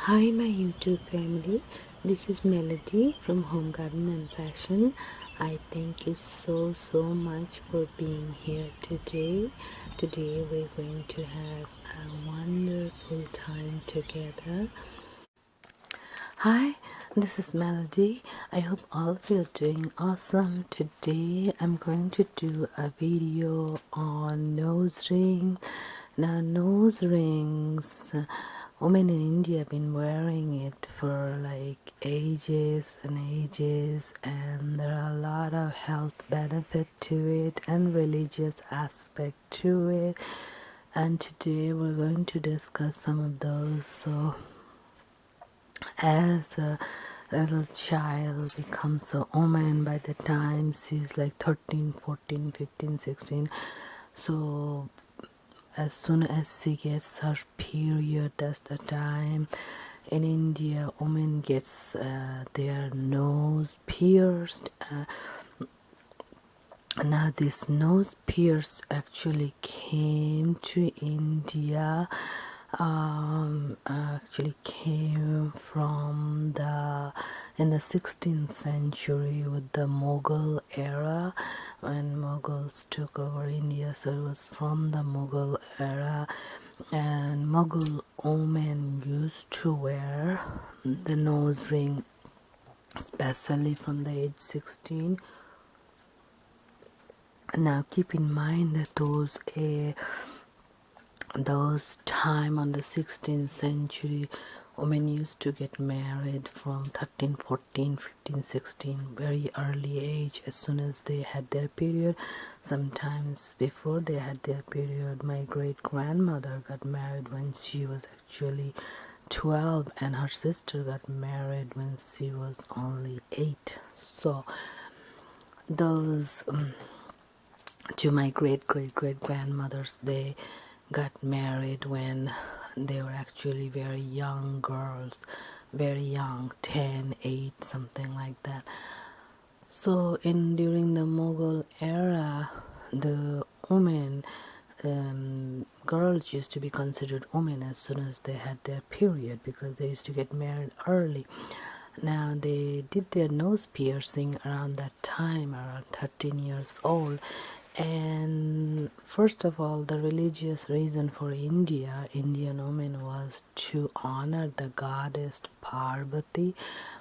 Hi my YouTube family, this is Melody from Home Garden and Fashion. I thank you so much for being here today. Today we're going to have a wonderful time together. Hi, this is Melody. I hope all of you are doing awesome. Today I'm going to do a video on nose rings. Now nose rings, women in India have been wearing it for like ages and ages, and there are a lot of health benefit to it and religious aspect to it, and today we're going to discuss some of those. So as a little child becomes a woman by the time she's like 13, 14, 15, 16, so as soon as she gets her period, that's the time in India women gets their nose pierced. Now this nose pierce actually came to India, actually came from the in the 16th century with the Mughal era, when Mughals took over India. So it was from the Mughal era, and Mughal women used to wear the nose ring especially from the age 16. Now keep in mind that those time on the 16th century, women used to get married from 13, 14, 15, 16, very early age, as soon as they had their period. Sometimes before they had their period. My great grandmother got married when she was actually 12, and her sister got married when she was only 8. So those to my great grandmothers, they got married when they were actually very young girls, very young, 10, 8, something like that. So in during the Mughal era, the women, girls used to be considered women as soon as they had their period, because they used to get married early. Now they did their nose piercing around that time, around 13 years old. And first of all, the religious reason for Indian women, was to honor the goddess Parvati,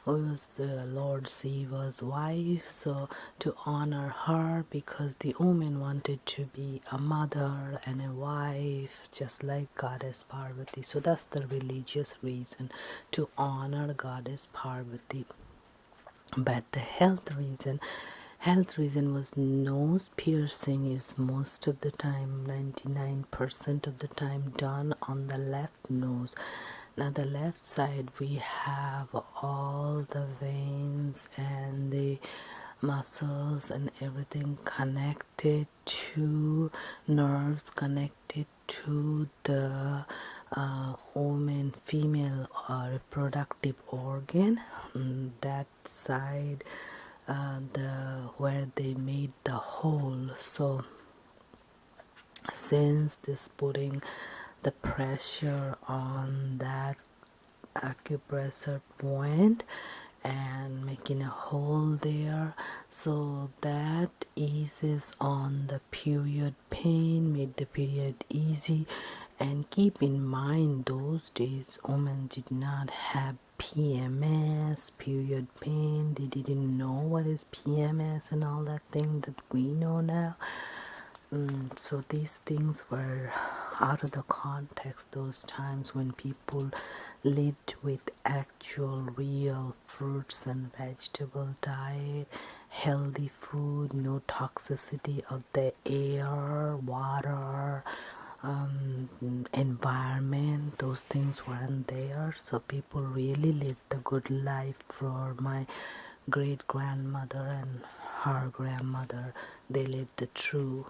who was Lord Shiva's wife. So to honor her, because the woman wanted to be a mother and a wife just like goddess Parvati. So that's the religious reason, to honor goddess Parvati. But the health reason was nose piercing is most of the time, 99% of the time, done on the left nose. Now the left side, we have all the veins and the muscles and everything connected to nerves, connected to the woman, female reproductive organ. That side, the where they made the hole. So since this putting the pressure on that acupressure point and making a hole there, so that eases on the period pain, made the period easy. And keep in mind, those days women did not have PMS, period pain. They didn't know what is PMS and all that thing that we know now. So these things were out of the context those times, when people lived with actual real fruits and vegetable diet, healthy food, no toxicity of the air, water, environment. Those things weren't there, so people really lived the good life. For my great grandmother and her grandmother, they lived the true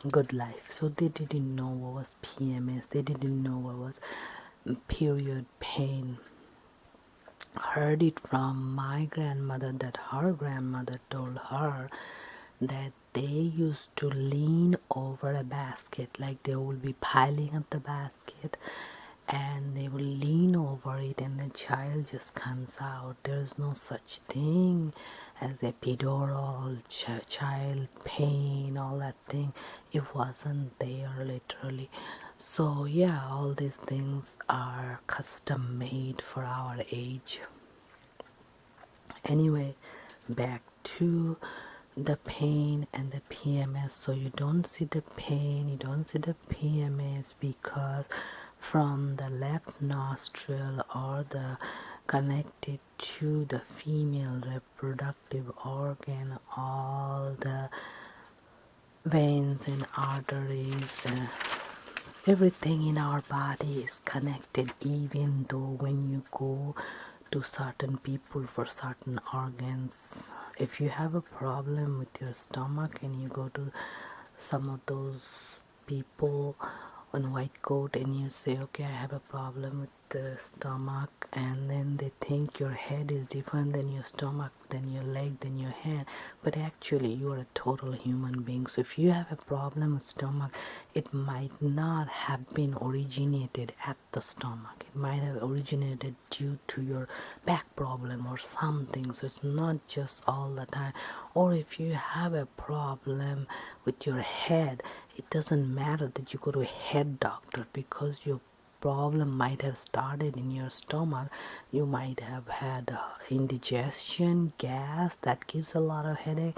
good life. So they didn't know what was PMS, they didn't know what was period pain. Heard it from my grandmother that her grandmother told her that they used to lean over a basket, like they will be piling up the basket, and they will lean over it and the child just comes out. There's no such thing as epidural, child pain, all that thing. It wasn't there literally. So yeah, all these things are custom made for our age. Anyway, back to the pain and the PMS. So you don't see the pain, you don't see the PMS because from the left nostril or the connected to the female reproductive organ, all the veins and arteries, everything in our body is connected, even though when you go to certain people for certain organs, if you have a problem with your stomach and you go to some of those people on white coat and you say, okay, I have a problem with the stomach, and then they think your head is different than your stomach, than your leg, than your hand, but actually you are a total human being. So if you have a problem with stomach, it might not have been originated at the stomach, it might have originated due to your back problem or something. So it's not just all the time. Or if you have a problem with your head, it doesn't matter that you go to a head doctor, because your problem might have started in your stomach. You might have had indigestion, gas that gives a lot of headache.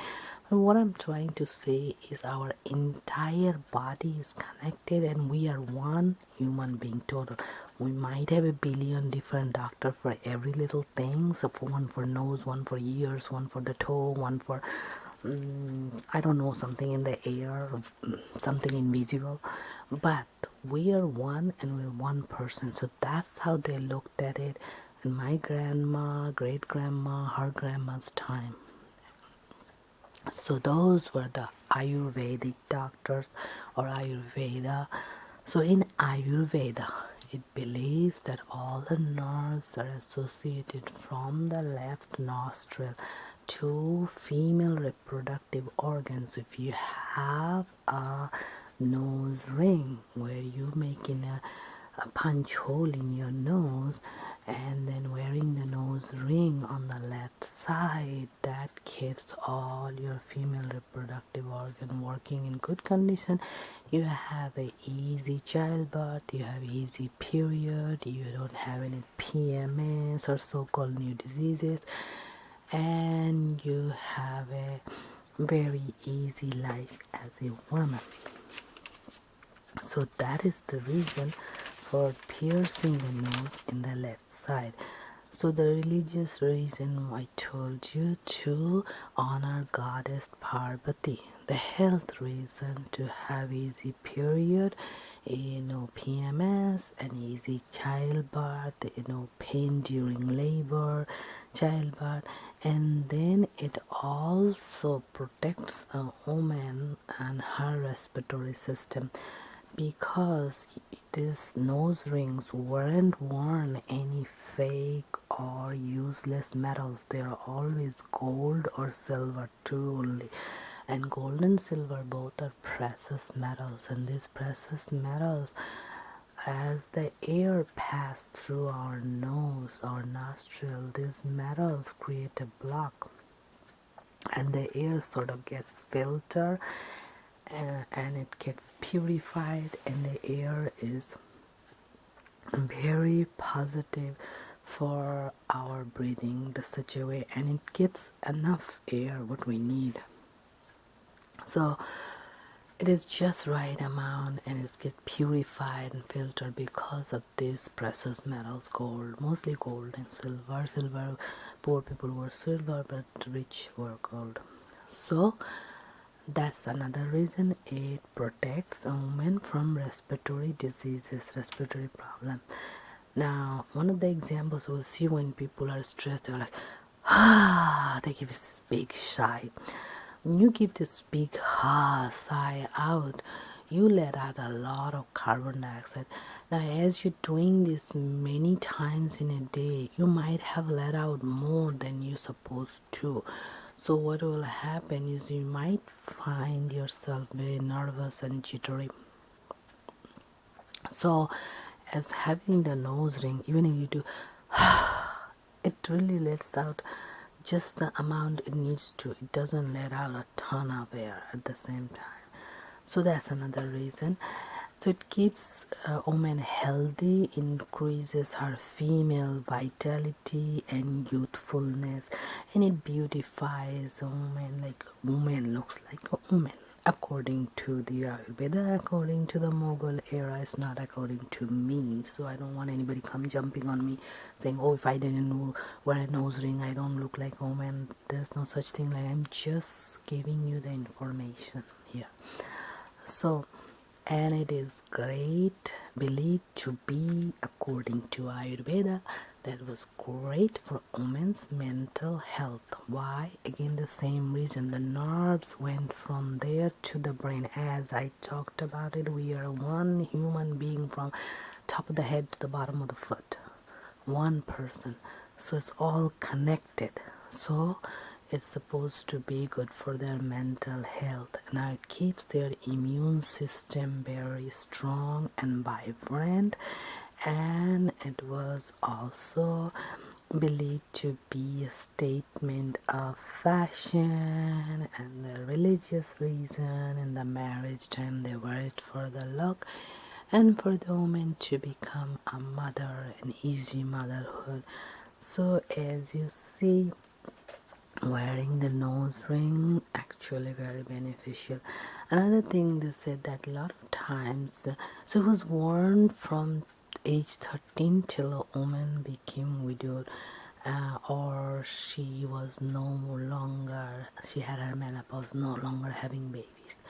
And what I'm trying to say is our entire body is connected and we are one human being total. We might have a billion different doctors for every little thing. So for one for nose, one for ears, one for the toe, one for I don't know, something in the air, something invisible, but we are one and we're one person. So that's how they looked at it in my grandma, great grandma, her grandma's time. So those were the Ayurvedic doctors or Ayurveda. So in Ayurveda, it believes that all the nerves are associated from the left nostril to female reproductive organs. If you have a nose ring where you making a punch hole in your nose and then wearing the nose ring on the left side, that keeps all your female reproductive organ working in good condition. You have a easy childbirth, you have easy period, you don't have any PMS or so-called new diseases, and you have a very easy life as a woman. So that is the reason for piercing the nose in the left side. So the religious reason I told you to honor goddess Parvati. The health reason to have easy period, no PMS, an easy childbirth, no pain during labor, childbirth, and then it also protects a woman and her respiratory system, because these nose rings weren't worn any fake or useless metals. They are always gold or silver too only, and gold and silver both are precious metals. And these precious metals, as the air passes through our nose, our nostril, these metals create a block and the air sort of gets filtered, and it gets purified, and the air is very positive for our breathing, the such a way, and it gets enough air what we need. So it is just right amount, and it gets purified and filtered because of these precious metals, gold, mostly gold and silver. Silver, poor people were silver, but rich were gold. So that's another reason it protects a woman from respiratory diseases, respiratory problems. Now, one of the examples we'll see when people are stressed, they're like, they give this big sigh. When you give this big sigh out, you let out a lot of carbon dioxide. Now, as you're doing this many times in a day, you might have let out more than you're supposed to. So what will happen is you might find yourself very nervous and jittery. So as having the nose ring, even if you do, it really lets out just the amount it needs to. It doesn't let out a ton of air at the same time. So that's another reason. So it keeps a woman healthy, increases her female vitality and youthfulness, and it beautifies a woman. Like a woman looks like a woman according to the Ayurveda, according to the Mughal era. It's not according to me. So I don't want anybody come jumping on me saying, oh, if I didn't know, wear a nose ring, I don't look like a woman. There's no such thing. Like, I'm just giving you the information here. So, and it is great, believed to be, according to Ayurveda, that was great for women's mental health. Why? Again, the same reason. The nerves went from there to the brain. As I talked about it, we are one human being from top of the head to the bottom of the foot. One person. So it's all connected. So it's supposed to be good for their mental health. Now it keeps their immune system very strong and vibrant, and it was also believed to be a statement of fashion and the religious reason. In the marriage time they wear it for the luck and for the woman to become a mother, an easy motherhood. So as you see, wearing the nose ring actually very beneficial. Another thing, they said that a lot of times, so it was worn from age 13 till a woman became widowed, or she was no longer, she had her menopause, no longer having babies.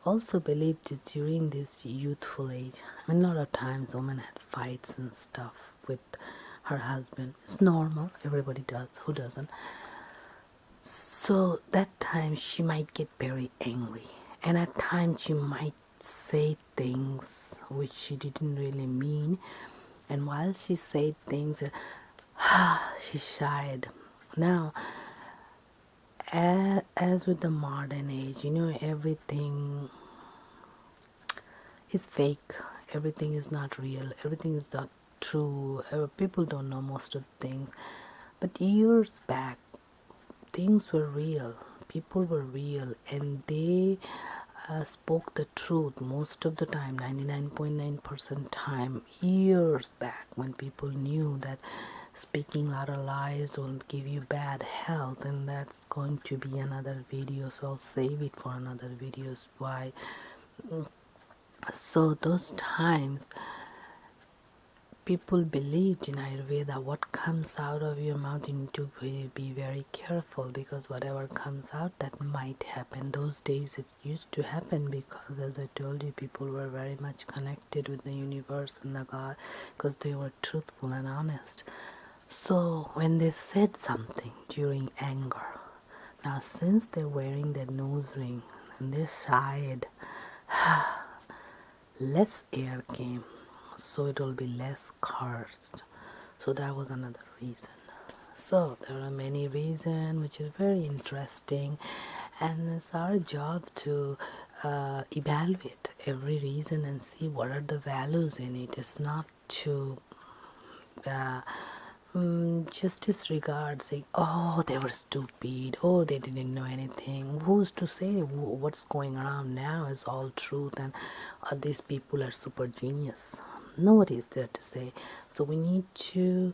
Also believed that during this youthful age, I mean, a lot of times women had fights and stuff with her husband. It's normal, everybody does, who doesn't? So that time she might get very angry, and at times she might say things which she didn't really mean, and while she said things, she shied. Now, as with the modern age, everything is fake, everything is not real, everything is not true. People don't know most of the things, but years back things were real, people were real, and they spoke the truth most of the time, 99.9% time. Years back, when people knew that speaking a lot of lies will give you bad health, and that's going to be another video, so I'll save it for another videos. Why? So those times people believed in Ayurveda, what comes out of your mouth, you need to be very careful, because whatever comes out, that might happen. Those days it used to happen because, as I told you, people were very much connected with the universe and the God, because they were truthful and honest. So when they said something during anger, now since they're wearing their nose ring and they sighed, less air came, so it will be less cursed. So that was another reason. So there are many reasons which is very interesting, and it's our job to evaluate every reason and see what are the values in it. It's not to uh, just disregard, saying, oh, they were stupid, oh, they didn't know anything. Who's to say what's going around now is all truth, and these people are super genius? Nobody is there to say. So we need to,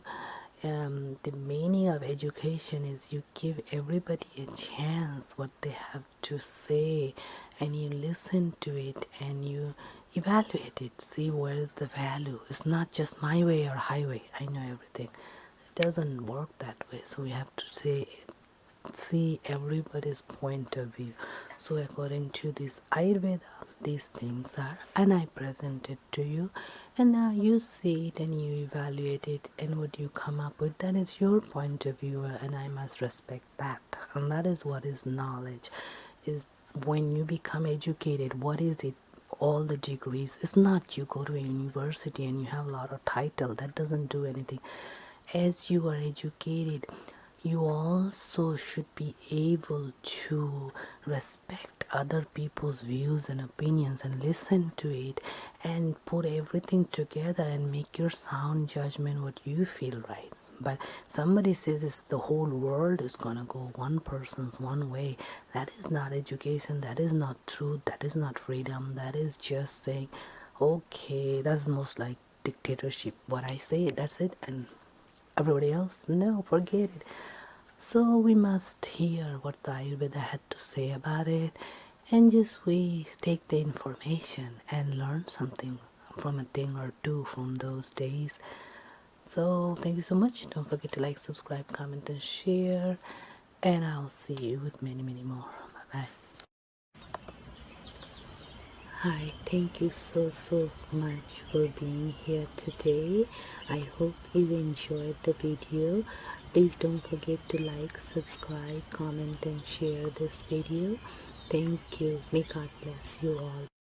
the meaning of education is you give everybody a chance what they have to say, and you listen to it and you evaluate it, see where is the value. It's not just my way or highway, I know everything. It doesn't work that way. So we have to see everybody's point of view. So according to this Ayurveda, these things are, and I present it to you, and now you see it and you evaluate it, and what you come up with, that is your point of view, and I must respect that. And that is what is knowledge, is when you become educated. What is it? All the degrees. It's not you go to a university and you have a lot of title. That doesn't do anything. As you are educated, you also should be able to respect other people's views and opinions and listen to it and put everything together and make your sound judgment what you feel right. But somebody says it's the whole world is gonna go one person's one way. That is not education, that is not truth, that is not freedom. That is just saying, okay, that's most like dictatorship. What I say, that's it, and everybody else, no, forget it. So we must hear what the Ayurveda had to say about it, and just we take the information and learn something from a thing or two from those days. So thank you so much. Don't forget to like, subscribe, comment, and share. And I'll see you with many, many more. Bye bye. Hi, thank you so much for being here today. I hope you enjoyed the video. Please don't forget to like, subscribe, comment, and share this video. Thank you. May God bless you all.